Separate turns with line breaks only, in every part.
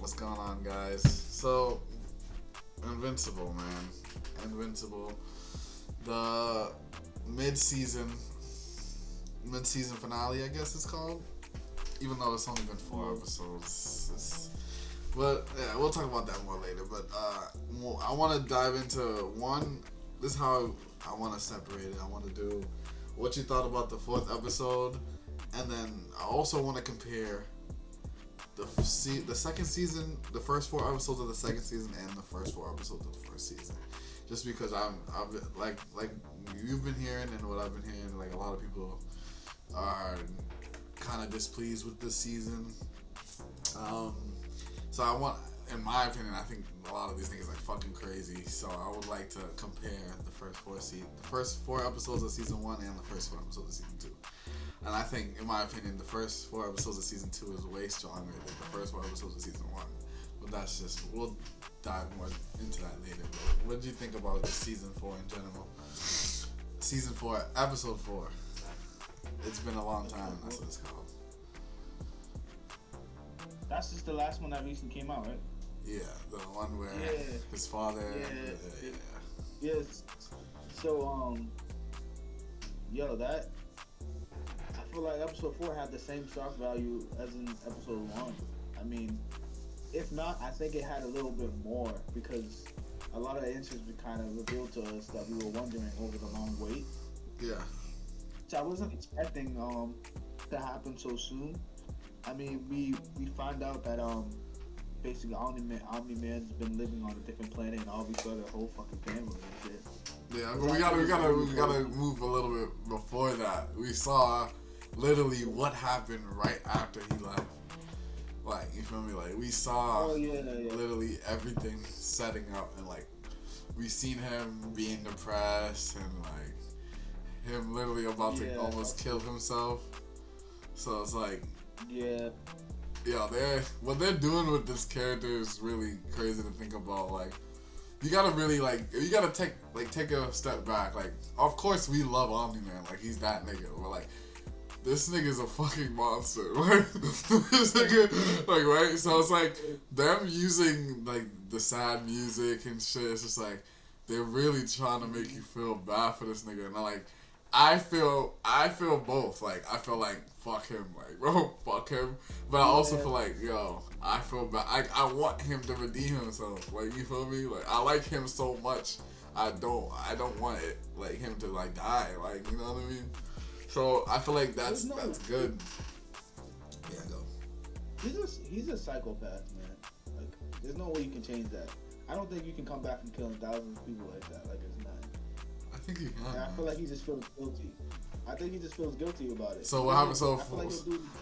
What's going on, guys? So, Invincible, man. Invincible. The mid-season finale, I guess it's called. Even though it's only been 4 episodes. But, yeah, we'll talk about that more later. But, I want to dive into one. This is how I want to separate it. I want to do what you thought about the 4th episode. And then I also want to compare the second season, the first 4 episodes of the second season, and the first 4 episodes of the first season. Just because I've like you've been hearing and what I've been hearing, like a lot of people are kind of displeased with this season. So I want, in my opinion, I think a lot of these niggas like fucking crazy. So I would like to compare the first 4 episodes of season 1 and the first 4 episodes of season 2. And I think, in my opinion, the first 4 episodes of season 2 is way stronger than the first 4 episodes of season 1. But that's just, we'll dive more into that later. But what did you think about season 4 in general? Season 4, episode 4. It's been a long time, that's what it's called.
That's just the last one that recently came out, right?
Yeah, the one where his father...
Yes. So, that... I feel like episode 4 had the same shock value as in episode 1. I mean, if not, I think it had a little bit more because a lot of answers were kind of revealed to us that we were wondering over the long wait.
Yeah.
So I wasn't expecting to happen so soon. I mean, we find out that basically Omni-Man's been living on a different planet and all we saw their whole fucking family and shit.
Yeah, but we gotta move a little bit before that. We saw literally what happened right after he left. Like, you feel me? Like, we saw literally everything setting up, and like, we seen him being depressed and like him literally about to almost kill himself. So it's like, what they're doing with this character is really crazy to think about. Like, you gotta really take a step back. Like, of course we love Omni-Man. Like, he's that nigga. But like, this nigga's a fucking monster. Like, this nigga, like, right? So it's like them using like the sad music and shit. It's just like they're really trying to make you feel bad for this nigga. And I feel both. Like, I feel like fuck him, like, bro, fuck him. But I also feel like, yo, I feel bad. I want him to redeem himself. Like, you feel me? Like, I like him so much. I don't want it, like, him to like die. Like, you know what I mean? So I feel like that's good. Yeah, go.
He's a psychopath, man. Like, there's no way you can change that. I don't think you can come back from killing thousands of people like that. Like, it's not.
I think he can.
And I feel like he just feels guilty. I think he just feels guilty about it.
So what happened?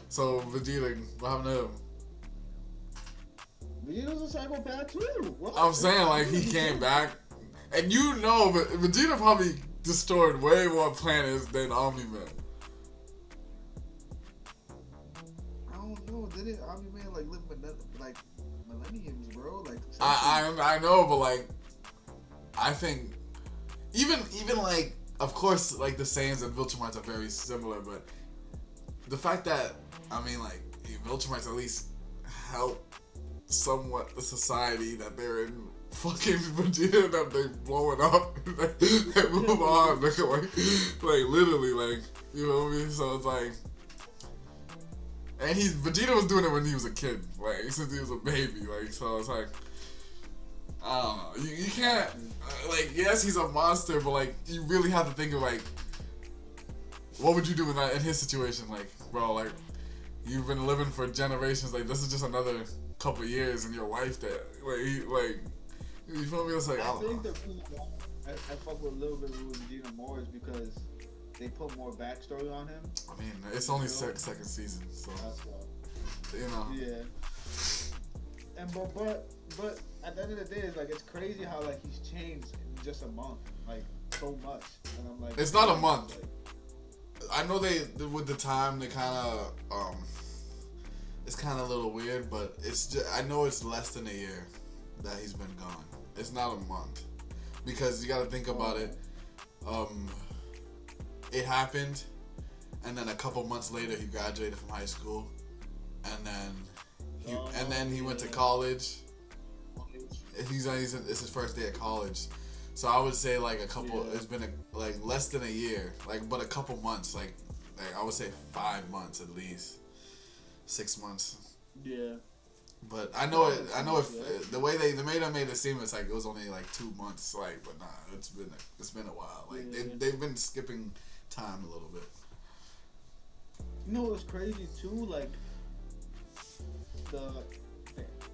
So Vegeta, what happened to him?
Vegeta's a psychopath too. What?
I'm saying, like, he came back, and you know, but Vegeta probably destroyed way more planets than Omni-Man.
I don't know. Did it Omni-Man like live like millenniums, bro? Like
I know, but like, I think even like, of course, like the Saiyans and Viltrumites are very similar, but the fact that, I mean, like, Viltrumites at least help somewhat the society that they're in. Fucking Vegeta, that they blowing up, they move on, like literally, like, you know what I mean? So it's like, and Vegeta was doing it when he was a kid, like, since he was a baby, like, so it's like, I don't know, you can't, like, yes, he's a monster, but like, you really have to think of like, what would you do in his situation? Like, bro, like, you've been living for generations, like, this is just another couple years in your life that, like, you feel me? It's like,
I think the reason why I fuck with a little bit with Vegeta more is because they put more backstory on him.
I mean, it's only second season, so
that's why.
You know.
Yeah. And but at the end of the day, it's like, it's crazy how like he's changed in just a month, like, so much. And I'm like,
it's not a month. Like, I know they with the time they kind of it's kind of a little weird, but it's just, I know it's less than a year that he's been gone. It's not a month, because you got to think about it. It happened, and then a couple months later he graduated from high school, and then And then he went to college. It's his first day at college. So I would say like a couple. It's been like less than a year, but a couple months. Like I would say 5 months at least, 6 months.
Yeah.
But I know if the way they made it seem it's like it was only like 2 months. Like, but nah, it's been a while. Like they've been skipping time a little bit.
You know what's crazy too? Like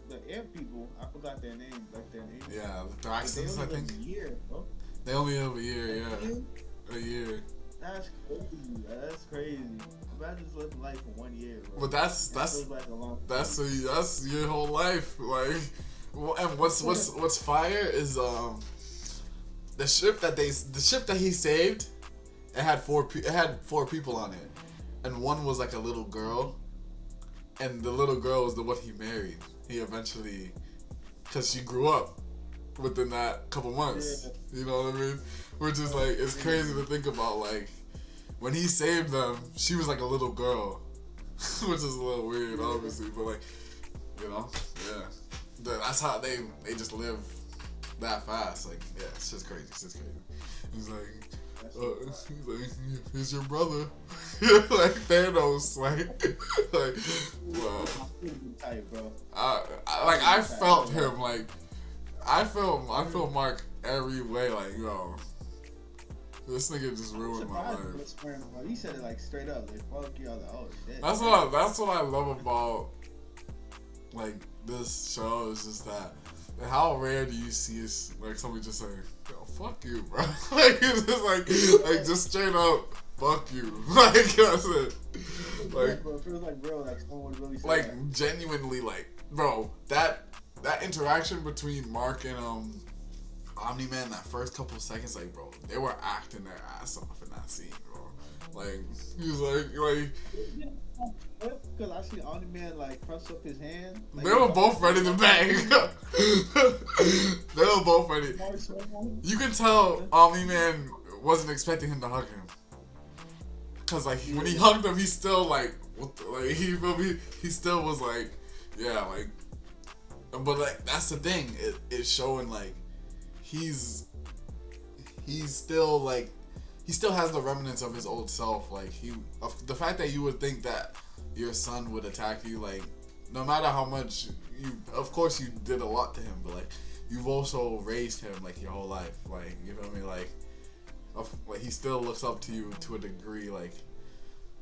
the air people, I forgot their name. Like their name.
Yeah, the Thraxons, I think.
A year, bro.
They only live a year. Yeah, a year.
That's crazy. That's crazy. Imagine just living life for 1 year, bro.
But that's
like a long
that's your whole life. Like, and what's fire is the ship that he saved. It had four people on it, and one was like a little girl, and the little girl was the one he married. He eventually, because she grew up within that couple months. Yeah. You know what I mean? Which is like, it's crazy to think about. Like, when he saved them, she was like a little girl, which is a little weird, obviously. But like, you know, yeah, that's how they just live that fast. Like, yeah, it's just crazy. It's just crazy. He's like, he's your brother, like Thanos, like, wow.
Tight, bro.
I felt him, like, I feel Mark every way, like, yo, this nigga just ruined my life.
He said it like straight up, like, fuck you. I was like, oh shit.
That's what I love about like this show is just that. How rare do you see like somebody just say, yo, fuck you, bro? Like, it's just like just straight up, fuck you. Like, that's it. Like,
bro, it feels like real, like someone would really say
like
that.
Genuinely, like, bro, that interaction between Mark and Omni-Man, that first couple seconds, like, bro, they were acting their ass off in that scene, bro. Like, he was like.
Because I see Omni-Man like press up his hand. Like,
they were both ready to bang. They were both ready. You can tell Omni-Man wasn't expecting him to hug him. Cause like when he hugged him, he still like, he feel me? He still was like, yeah, like. But like that's the thing. It's showing like he's still like. He still has the remnants of his old self. Like the fact that you would think that your son would attack you, like no matter how much of course you did a lot to him, but like you've also raised him like your whole life. Like, you feel me? Like he still looks up to you to a degree. Like,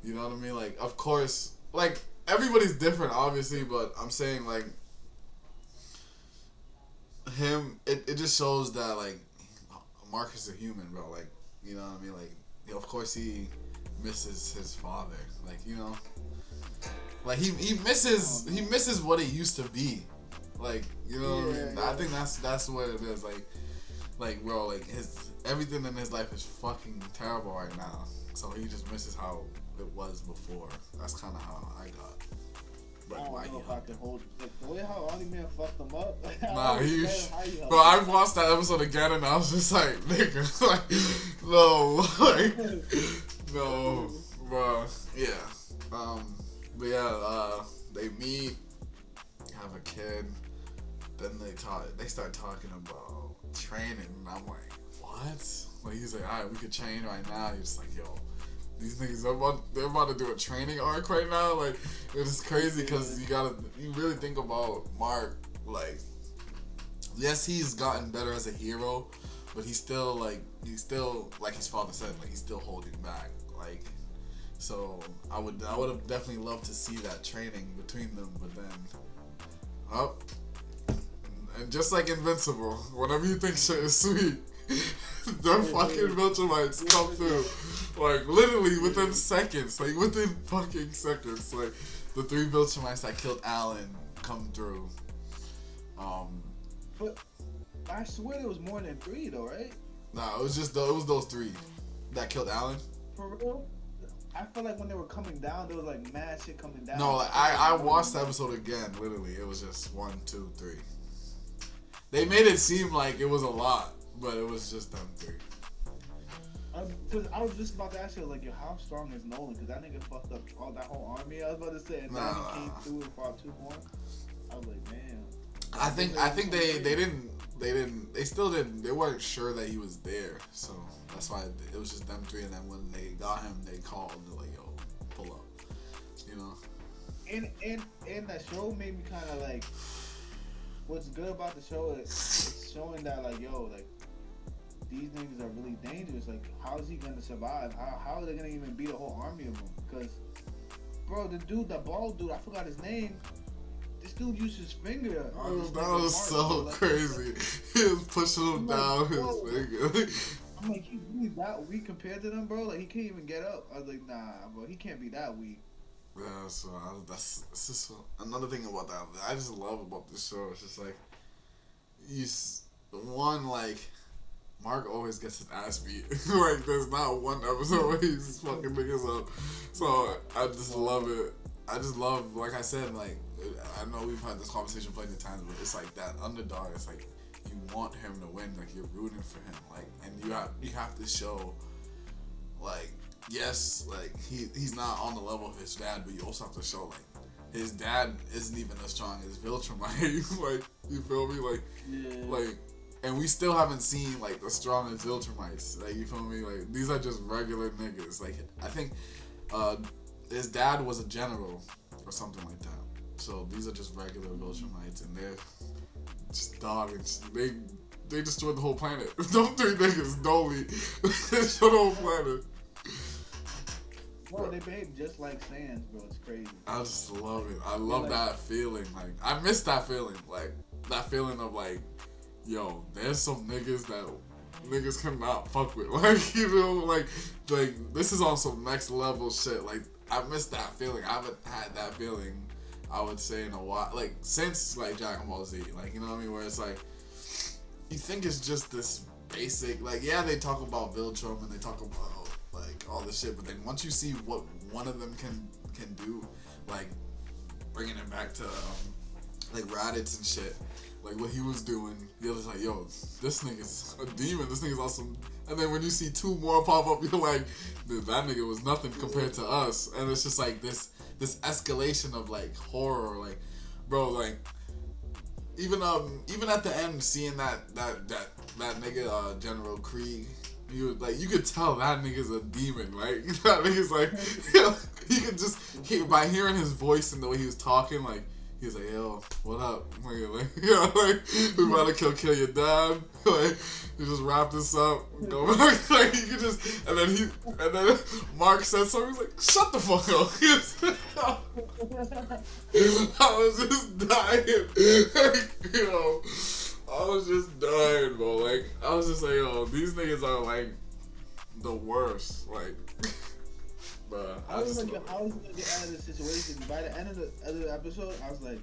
you know what I mean? Like, of course, like everybody's different, obviously, but I'm saying like him. It just shows that like Mark is a human, bro. Like. You know what I mean? Like, of course he misses his father. Like, you know, like he misses what it used to be. Like, you know what I mean? Yeah. I think that's what it is. Like bro, like everything in his life is fucking terrible right now. So he just misses how it was before. That's kind of how I got.
But I don't know if I can hold it. The way how Omni-Man fucked him up.
Nah, bro, I watched that episode again and I was just like, nigga, like, no, like, no, bro, yeah. But yeah, they meet, have a kid, then they start talking about training, and I'm like, what? Like, he's like, alright, we could train right now. He's just like, yo. These niggas, they're about to do a training arc right now. Like, it's crazy because you really think about Mark. Like, yes, he's gotten better as a hero, but he's still like his father said, like he's still holding back. Like, so I would have definitely loved to see that training between them, but then, and just like Invincible, whenever you think shit is sweet. The fucking Viltrumites come through, like literally within seconds, like within fucking seconds, like the 3 Viltrumites that killed Alan come through.
But I swear there was more than 3 though, right?
Nah, it was those 3 that killed Alan.
For real? I feel like when they were coming down, there was like mad shit coming down.
No, like, I watched the episode again. Literally, it was just 1, 2, 3. They made it seem like it was a lot. But it was just them 3.
Because I was just about to ask you, like, yo, how strong is Nolan? Because that nigga fucked up all that whole army. I was about to say, and then he came through and fought 2 more. I was like, damn.
I think they still didn't, they weren't sure that he was there, so that's why it was just them three, and then when they got him, they called, they're like, yo, pull up, you know.
And that show made me kind of like. What's good about the show is it's showing that like, yo, like these niggas are really dangerous. Like, how is he gonna survive? How are they gonna even beat a whole army of them? Because, bro, the dude, that bald dude, I forgot his name. This dude used his finger. On this
That
nigga's
was
heart,
so
bro. Like,
crazy. He was pushing him
I'm like,
down his
bro.
finger.
I'm like, he's that weak compared to them, bro. Like, he can't even get up. I was like, nah, bro, he can't be that weak.
Yeah, so that's just another thing about that. I just love about this show. It's just like one, like Mark always gets his ass beat. Like there's not one episode where he's fucking niggas up. So I just love it. I just love, like I said, like I know we've had this conversation plenty of times, but it's like that underdog. It's like you want him to win. Like you're rooting for him. Like, and you have to show, like, yes, like he's not on the level of his dad, but you also have to show like his dad isn't even as strong as Viltrumite. Like, you feel me? Like,
Yeah.
like, and we still haven't seen like the strongest Viltrumites. Like, you feel me? Like, these are just regular niggas. Like, I think his dad was a general or something like that. So these are just regular Viltrumites, and they're just dogs. They destroyed the whole planet. Them three niggas, Dolly, they destroyed the whole planet.
Bro, they behave just like Sans, bro. It's crazy.
I just love it. I love that feeling. Like, I miss that feeling. Like, that feeling of like, yo, there's some niggas that niggas cannot fuck with. Like, you know, like this is on some next level shit. Like, I miss that feeling. I haven't had that feeling, I would say, in a while. Like, since like Dragon Ball Z. Like, you know what I mean? Where it's like, you think it's just this basic. Like, yeah, they talk about Viltrum and they talk about like all this shit, but then once you see what one of them can do, like bringing it back to like Raditz and shit, like what he was doing, you're just like, yo, this nigga's a demon, this nigga's awesome. And then when you see two more pop up, you're like, dude, that nigga was nothing compared to us. And it's just like this escalation of like horror, like, bro, like even at the end, seeing that nigga General Krieg. You could tell that nigga's a demon. Like, that nigga's like, he could just by hearing his voice and the way he was talking, like, he was like, yo, what up? Like, like, we about to kill your dad. Like, you just wrap this up, go back. Like, you could just, and then Mark said something. He's like, shut the fuck up. I was just dying. Like, you know. I was just dying, bro. Like, I was just like, yo, these niggas are like the worst. Like, bruh.
I was like, how was he gonna get out of the situation? By the end of the other episode, I was like,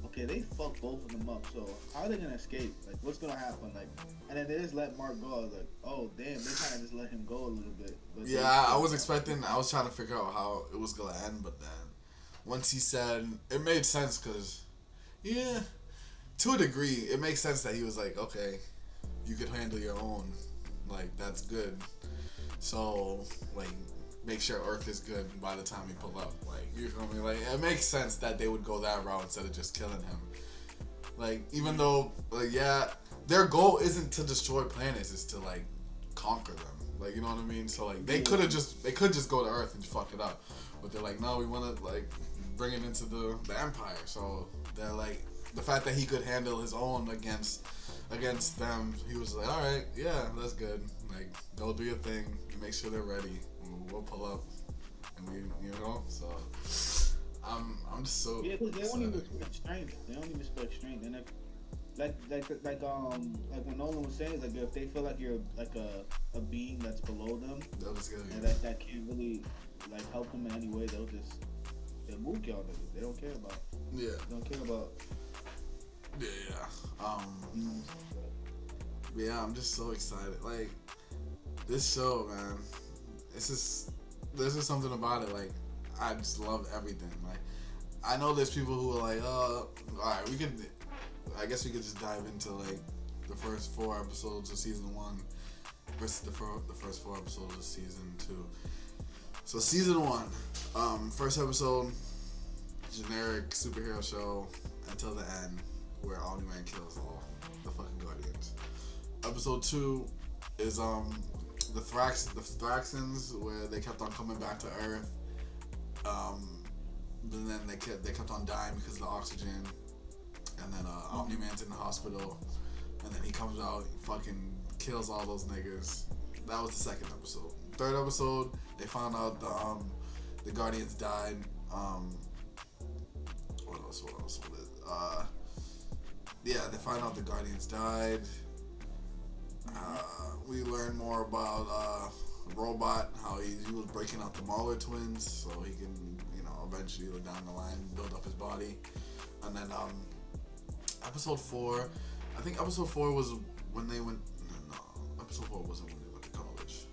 okay, they fucked both of them up. So how are they gonna escape? Like, what's gonna happen? Like, and then they just let Mark go. I was like, oh damn, they kind of just let him go a little bit. But
yeah, I was expecting. I was trying to figure out how it was gonna end, but then once he said, it made sense because, yeah. To a degree, it makes sense that he was like, okay, you could handle your own. Like, that's good. So, like, make sure Earth is good by the time we pull up. Like, you feel me? Like, it makes sense that they would go that route instead of just killing him. Like, even though, like, yeah, their goal isn't to destroy planets, it's to, like, conquer them. Like, you know what I mean? So, like, they could just go to Earth and fuck it up. But they're like, no, we want to, like, bring it into the Empire. So, they're like, the fact that he could handle his own against them, he was like, all right, yeah, that's good. Like, go do your thing. Make sure they're ready. We'll pull up, and we, you know. So I'm just so
yeah, because they
excited.
only respect strength. They only respect strength, and if like when Nolan was saying, like if they feel like you're like a being that's below them, and that can't really like help them in any way, they'll move y'all niggas. They don't care about.
Yeah.
They don't care about.
Yeah. Yeah, I'm just so excited. Like, this show, man, there's just something about it. Like, I just love everything. Like, I know there's people who are like, oh, alright, I guess we could just dive into, like, the first 4 episodes of season 1 versus the first 4 episodes of season 2. So, season 1, first episode, generic superhero show. until the end, where Omni-Man kills all the fucking Guardians. Episode 2 is the Thraxans, where they kept on coming back to Earth. But then they kept on dying because of the oxygen. And then Omni-Man's in the hospital, and then he comes out, fucking kills all those niggas. That was the second episode. Third episode, they found out the Guardians died. What else? Yeah, they find out the Guardians died. We learn more about Robot, how he was breaking out the Mauler twins, so he can, eventually down the line build up his body. And then episode 4, I think episode 4 was when they went. No, episode 4 wasn't when they went to college.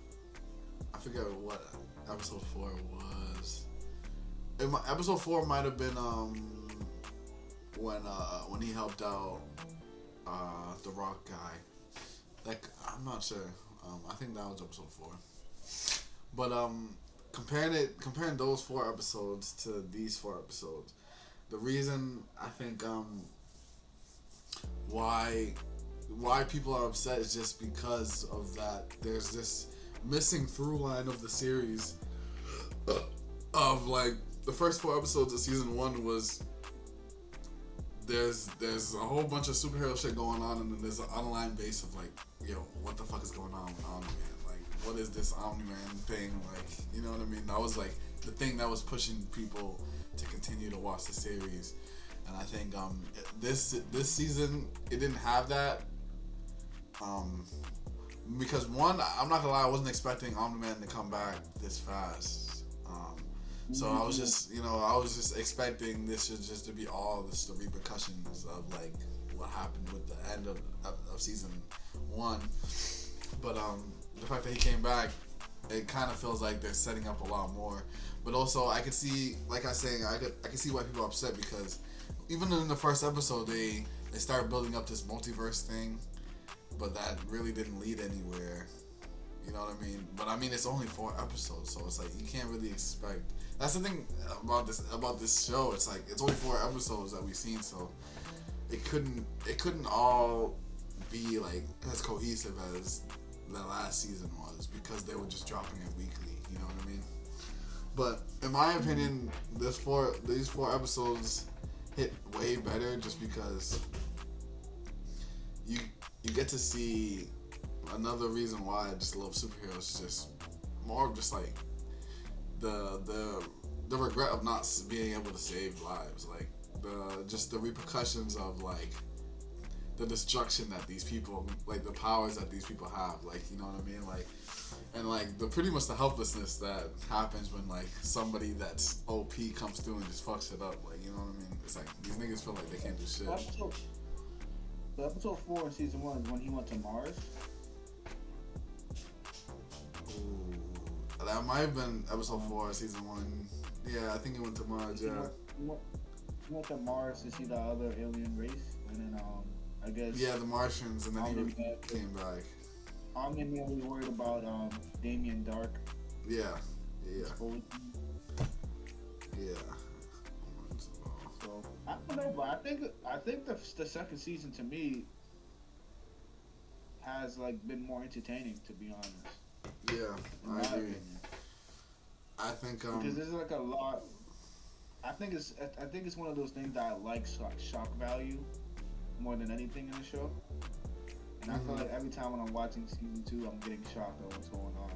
I forget what episode 4 was. Episode 4 might have been when he helped out the Rock guy. I'm not sure. I think that was episode 4. But comparing those 4 episodes to these 4 episodes, the reason I think why people are upset is just because of that. There's this missing through line of the series of like the first 4 episodes of season 1 was there's a whole bunch of superhero shit going on, and then there's an online base of like, what the fuck is going on with Omni-Man? Like, what is this Omni-Man thing? Like, you know what I mean? That was like the thing that was pushing people to continue to watch the series. And I think this season it didn't have that. Because one, I'm not gonna lie, I wasn't expecting Omni-Man to come back this fast. So I was just, expecting this just to be all the repercussions of like what happened with the end of season 1. But the fact that he came back, it kind of feels like they're setting up a lot more. But also, I could see, like I was saying, I could see why people are upset, because even in the first episode, they started building up this multiverse thing, but that really didn't lead anywhere. You know what I mean? But I mean, it's only 4 episodes, so it's like you can't really expect. That's the thing about this show. It's like it's only 4 episodes that we've seen, so it couldn't all be like as cohesive as the last season was, because they were just dropping it weekly. You know what I mean? But in my opinion, these 4 episodes hit way better, just because you get to see another reason why I just love superheroes. Just more of just like the regret of not being able to save lives, like the repercussions of like the destruction that these people, like the powers that these people have, like, you know what I mean, like, and like the pretty much the helplessness that happens when like somebody that's OP comes through and just fucks it up, like, you know what I mean. It's like these niggas feel like they can't do shit.
So episode 4 in season 1 is when he went to Mars.
Ooh, that might have been episode 4 season 1. Yeah, I think he went to Mars. Yeah.
He went to Mars to see the other alien race, and then I guess.
Yeah, the Martians, and then he came back.
Omni-Man was worried about Damien Dark.
Yeah. Yeah.
So I don't know, but I think the second season to me has like been more entertaining, to be honest.
Yeah, I agree. I think
because there's like a lot. I think it's one of those things that I like, shock value more than anything in the show. And I feel like every time when I'm watching season 2, I'm getting shocked at what's going on.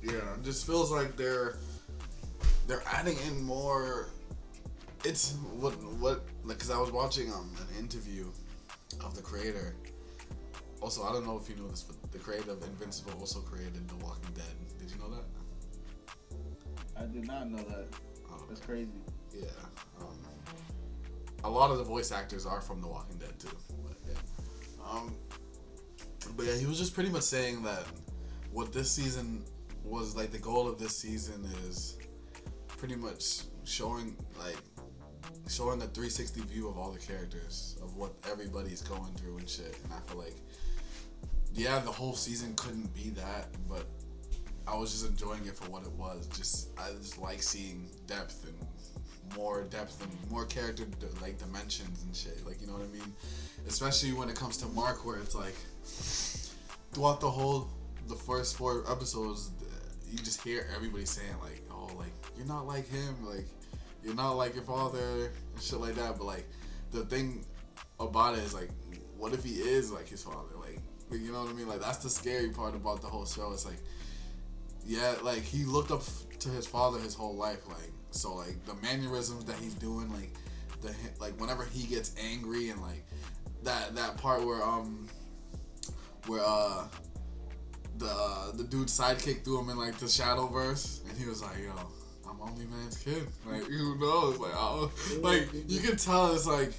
Yeah, it just feels like they're adding in more. It's what because I was watching an interview of the creator. Also, I don't know if you know this, but the creator of Invincible also created The Walking Dead. Did you know that?
I did not know that. Oh, that's crazy.
Yeah. A lot of the voice actors are from The Walking Dead too. But yeah. But yeah, he was just pretty much saying that what this season was like, the goal of this season is pretty much showing a 360 view of all the characters, of what everybody's going through and shit. And I feel like, yeah, the whole season couldn't be that, but I was just enjoying it for what it was. I just like seeing depth and more depth and more character like dimensions and shit. Like, you know what I mean? Especially when it comes to Mark, where it's like throughout the first 4 episodes, you just hear everybody saying like, oh, like you're not like him, like you're not like your father and shit like that. But like the thing about it is like, what if he is like his father? Like you know what I mean? Like that's the scary part about the whole show. It's like, yeah, like he looked up to his father his whole life. Like so, like the mannerisms that he's doing, like whenever he gets angry and like that part where the dude's sidekick threw him in like the Shadowverse, and he was like, "Yo, I'm Omni Man's kid." Like, who knows? Like, like you can tell it's like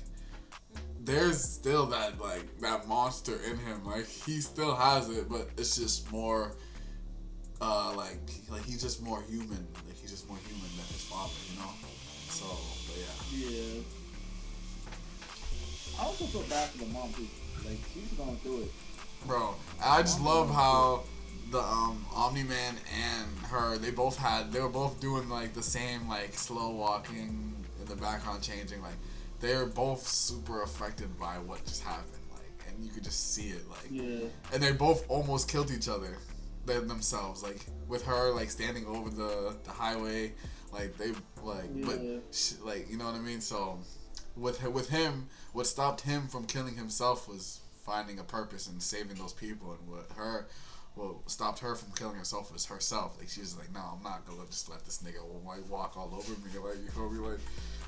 there's still that monster in him. Like, he still has it, but it's just more like he's just more human. Like, he's just more human than his father, you know. So, but yeah.
Yeah. I also feel bad for the mom too. Like, she's going through it.
Bro, I just love how the Omni-Man and her, they were both doing like the same like slow walking in the background changing, like they're both super affected by what just happened, like, and you could just see it, like,
yeah.
And they both almost killed each other themselves, like with her like standing over the highway, like they like,
yeah.
but like, you know what I mean? So with him, what stopped him from killing himself was finding a purpose and saving those people, and what stopped her from killing herself was herself. Like, she's like, no, I'm not gonna just let this nigga like walk all over me, like, you feel me? Like,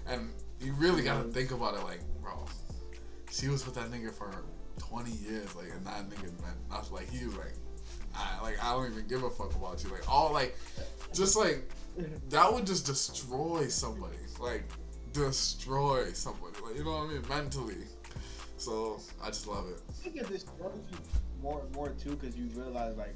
and you really gotta think about it, like, bro, she was with that nigga for 20 years, like, and that nigga meant nothing. Like, he was like, I don't even give a fuck about you, like, all, like, just like that would just destroy somebody, like, like, you know what I mean, mentally. So I just love it.
I think it destroys you more and more too, because you realize like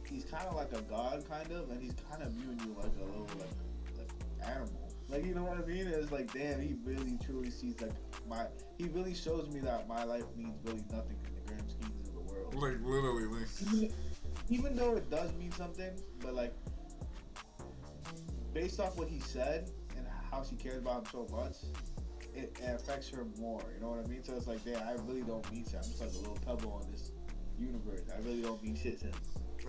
he's kind of like a god, kind of, and he's kind of viewing you like a little like animal. Like, you know what I mean? It's like, damn, he really truly sees like he really shows me that my life means really nothing in the grand schemes of the world.
Like, literally, like,
even though it does mean something, but like based off what he said and how she cares about him so much, it affects her more, you know what I mean? So it's like, damn, I really don't mean shit. I'm just like a little pebble on this universe. I really don't mean shit to him.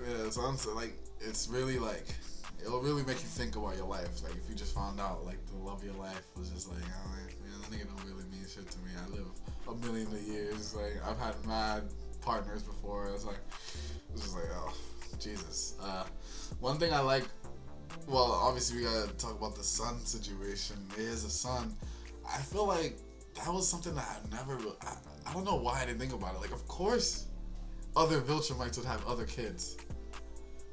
Yeah, it's honestly, like, it's really, like, it'll really make you think about your life. Like, if you just found out, like, the love of your life was just like, oh, man, that nigga don't really mean shit to me. I live a million of years. Like, I've had mad partners before. It's just like, oh, Jesus. One thing I like, well, obviously we gotta talk about the son situation. There is a son. I feel like that was something that I never, I don't know why I didn't think about it. Like, of course, other Viltrumites would have other kids.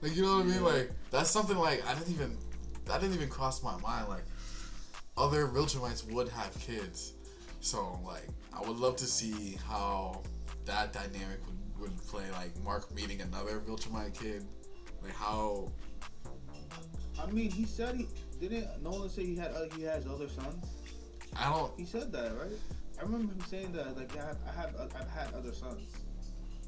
Like, you know what I mean? Like, that's something like I didn't even cross my mind. Like, other Viltrumites would have kids. So, like, I would love to see how that dynamic would play. Like, Mark meeting another Viltrumite kid. Like, how.
I mean, he said he didn't. Nolan say he has other sons.
I don't.
He said that, right? I remember him saying that. Like, I've had other sons.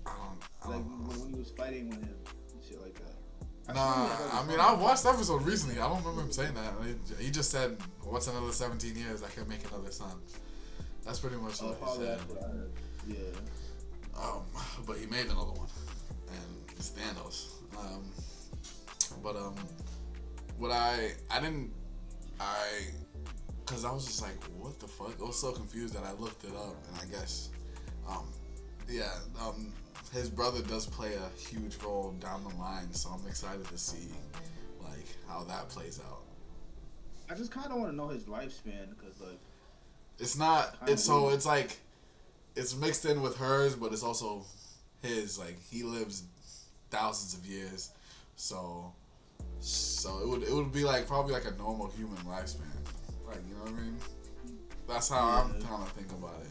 I don't
Like,
know.
when he was fighting with him and shit like that.
Nah, I mean, I watched the episode recently. I don't remember him saying that. He just said, "What's another 17 years? I can make another son." That's pretty much what he said.
That's what I heard. Yeah.
But he made another one, and it's Thanos. Cause I was just like, what the fuck? I was so confused that I looked it up, and I guess, his brother does play a huge role down the line, so I'm excited to see, like, how that plays out.
I just kind of want to know his lifespan, because, like,
it's not, it's so, it's like, it's mixed in with hers, but it's also his, like, he lives thousands of years, so it would be like, probably like a normal human lifespan, like, you know what I mean? That's how I'm kind of thinking about it.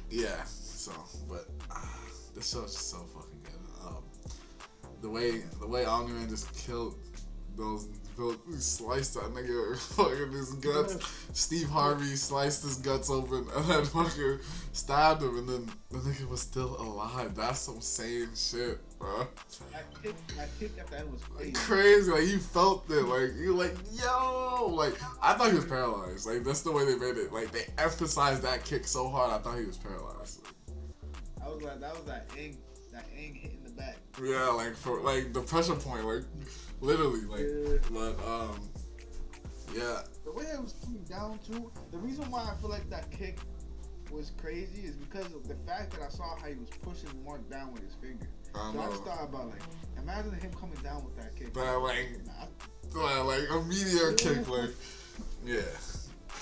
Yeah, so, but this show's just so fucking good. The way Omni-Man just killed those He sliced that nigga fucking his guts. Steve Harvey sliced his guts open and then fucking stabbed him, and then the nigga was still alive. That's some sane shit, bro.
That kick at the end was crazy.
Crazy, like you felt it, like you like yo, like I thought he was paralyzed. Like that's the way they made it. Like they emphasized that kick so hard, I thought he was paralyzed.
I was like, that was that Ing hitting the back.
Yeah, like for like the pressure point, like literally, like.
Yeah.
But yeah.
The way it was coming down too. The reason why I feel like that kick was crazy is because of the fact that I saw how he was pushing Mark down with his finger. So I just thought about like, imagine him coming down with that kick.
That like immediate kick, like yeah,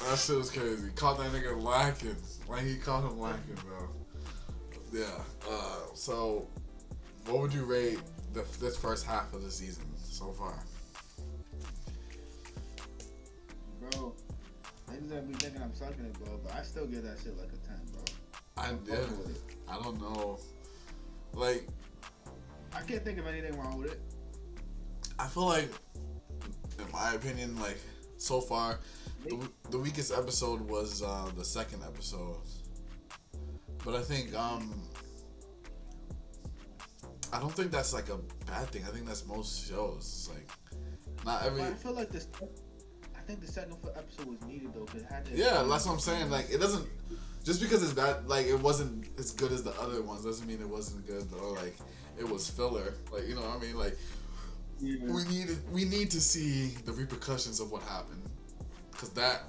that shit was crazy. Caught that nigga lacking, like he caught him lacking, bro. Yeah. So, what would you rate this first half of the season so far?
Bro, niggas that be thinking I'm sucking it, bro, but I still give that shit like a 10, bro.
I don't know. Like,
I can't think of anything wrong with it.
I feel like, in my opinion, like so far, the weakest episode was the second episode. But I think I don't think that's like a bad thing. I think that's most shows. It's like not every.
But I feel like I think the second episode was needed though, cause it had to.
Yeah, that's what I'm saying. Like it doesn't. Just because it's that, like it wasn't as good as the other ones, doesn't mean it wasn't good or like it was filler. Like you know what I mean? Like we need to see the repercussions of what happened, cause that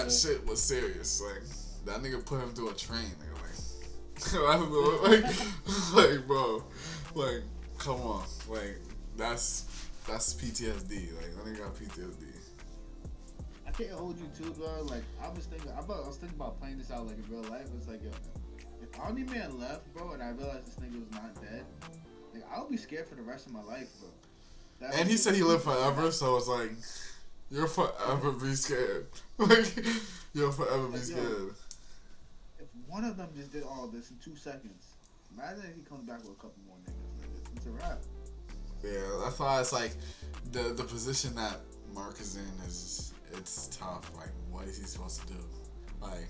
shit was serious. Like that nigga put him through a train. Nigga, like I don't know, like bro, like come on, like that's PTSD. Like that nigga got PTSD.
I can't hold you too, bro. Like I was thinking about playing this out like in real life. It's like, yo, if Omni-Man left, bro, and I realized this nigga was not dead, like I would be scared for the rest of my life, bro.
And he said he lived forever, so it's like you'll forever be scared. Like you'll forever be scared. Yo,
if one of them just did all this in 2 seconds, imagine if he comes back with a couple more niggas. It's a wrap.
Yeah, that's why it's like the position that Mark is in is. It's tough. Like, what is he supposed to do? Like,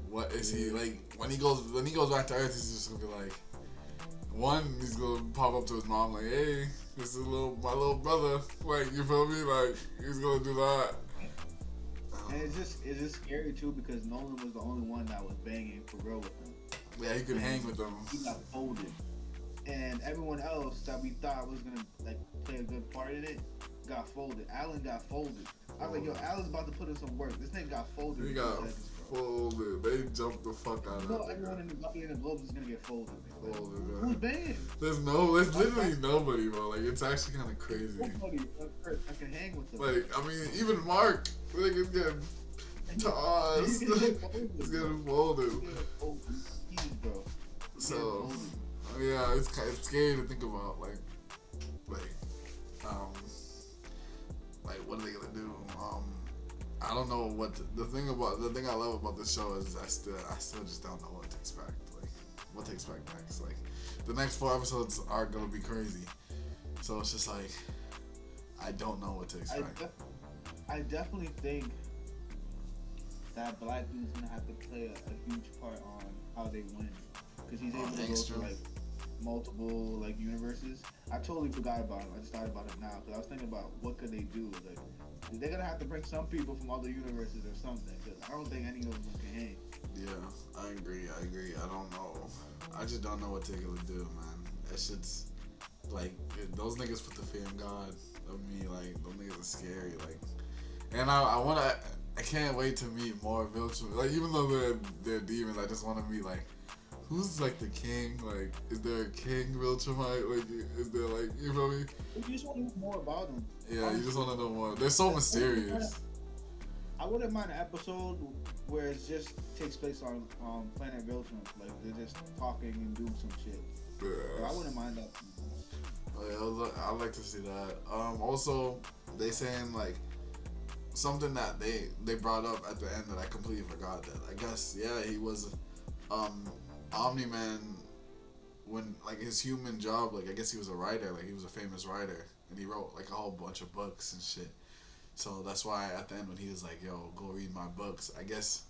what is he like when he goes back to Earth? He's just gonna be like, he's gonna pop up to his mom like, hey, this is my little brother. Like, you feel me? Like, he's gonna do that.
And it's just scary too because Nolan was the only one that was banging for real with him.
Yeah, he could hang with them.
He got folded, and everyone else that we thought was gonna like play a good part in it got folded. Alan got folded. I was like, yo, Alan's about to put in some work. This nigga got folded.
He got folded. They jumped the fuck out of him.
Everyone in the Globes is gonna get folded.
Folded,
who's banging?
There's literally nobody, bro. Like, it's actually kind of crazy.
Nobody I can hang with them.
Like, I mean, even Mark, like, is getting tossed. He's getting folded.
Bro.
So, yeah, it's scary to think about. Like, what are they gonna do? I don't know what the thing I love about this show is I still just don't know what to expect. Like what to expect next. Like the next 4 episodes are gonna be crazy. So it's just like I don't know what to expect.
I definitely think that Black Dude's gonna have to play a huge part on how they win because he's able to go through like multiple like universes. I totally forgot about him. I just thought about it now because I was thinking about what could they do. Like they're gonna have to bring some people from other universes or something because I don't think any of them can hang.
Yeah, I agree. I don't know. I just don't know what they're gonna do, man. That shit's like those niggas put the fear in God of me. Like those niggas are scary. Like, and I can't wait to meet more Viltrum. Like even though they're demons, I just want to meet like. Who's like the king? Like, is there a king Viltrumite? Like, is there like, you feel me?
You just want to know more about them.
Yeah, you just want to know more. They're so mysterious.
I wouldn't mind an episode where it just takes place on planet Viltrum. Like, they're just talking and doing some shit. Yeah. I wouldn't mind that.
Oh, yeah, I'd like to see that. Also, they saying like something that they brought up at the end that I completely forgot. That I guess he was Omni-Man when like his human job, like I guess he was a writer, like he was a famous writer, and he wrote like a whole bunch of books and shit. So that's why at the end when he was like, "Yo, go read my books," I guess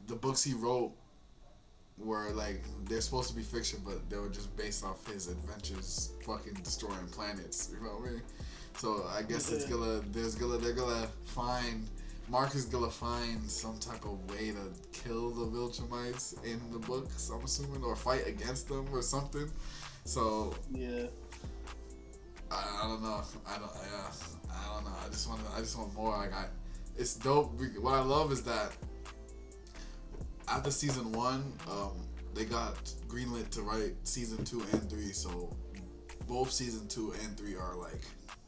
the books he wrote were like they're supposed to be fiction, but they were just based off his adventures, fucking destroying planets. You know what I mean? So I guess it's gonna they're gonna find Mark is gonna find some type of way to kill the Viltrumites in the books. I'm assuming, or fight against them or something. So
yeah.
I don't know. I don't know. I just want more. Like it's dope. What I love is that after season 1, they got greenlit to write season 2 and 3. So both season 2 and 3 are like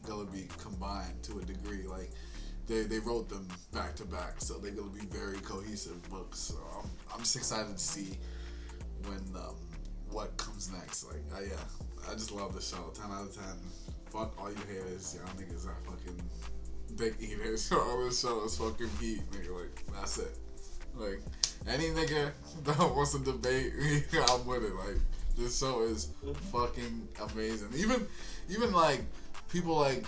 gonna be combined to a degree. Like they wrote them back to back, so they're gonna be very cohesive books. So I'm just excited to see when what comes next. Like I just love the show. 10 out of 10. Fuck all you haters. Y'all niggas are fucking dick eaters. All this show is fucking heat, nigga. Like that's it. Like any nigga that wants to debate, I'm with it. Like this show is fucking amazing. Even like people like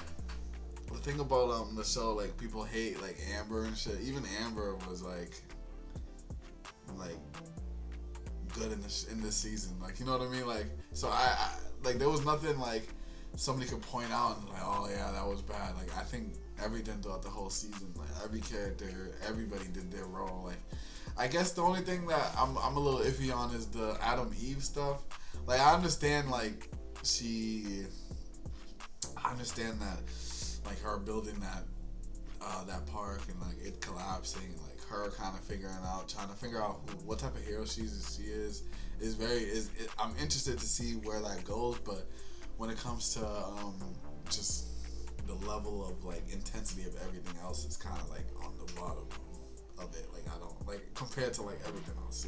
the thing about the show, like people hate like Amber and shit. Even Amber was like good in this season. Like you know what I mean? Like so I like there was nothing like somebody could point out and like, oh yeah, that was bad. Like I think everything throughout the whole season, like every character, everybody did their role. Like I guess the only thing that I'm a little iffy on is the Adam Eve stuff. Like I understand I understand that like her building that park and like it collapsing, like her kind of trying to figure out what type of hero she is I'm interested to see where that goes. But when it comes to just the level of like intensity of everything else, is kind of like on the bottom of it. Like I don't like compared to like everything else.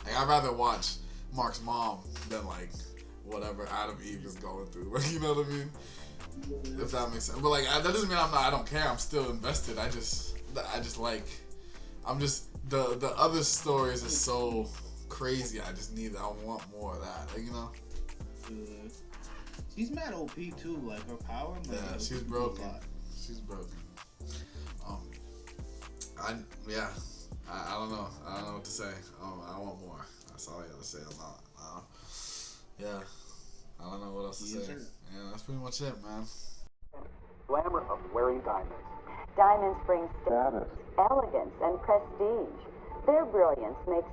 Like I'd rather watch Mark's mom than like whatever Adam Eve is going through. Like you know what I mean? If that makes sense. But like that doesn't mean I don't care. I'm still invested. I just like the other stories are so crazy. I want more of that. Like you know.
She's mad OP too. Like her power. Like,
yeah, she's broken. She's broken. I don't know. I don't know what to say. I want more. That's all I gotta say about. Yeah. I don't know what else to say. Yeah, that's pretty much it, man.
Glamour of wearing diamonds.
Diamonds bring status, elegance, and prestige. Their brilliance makes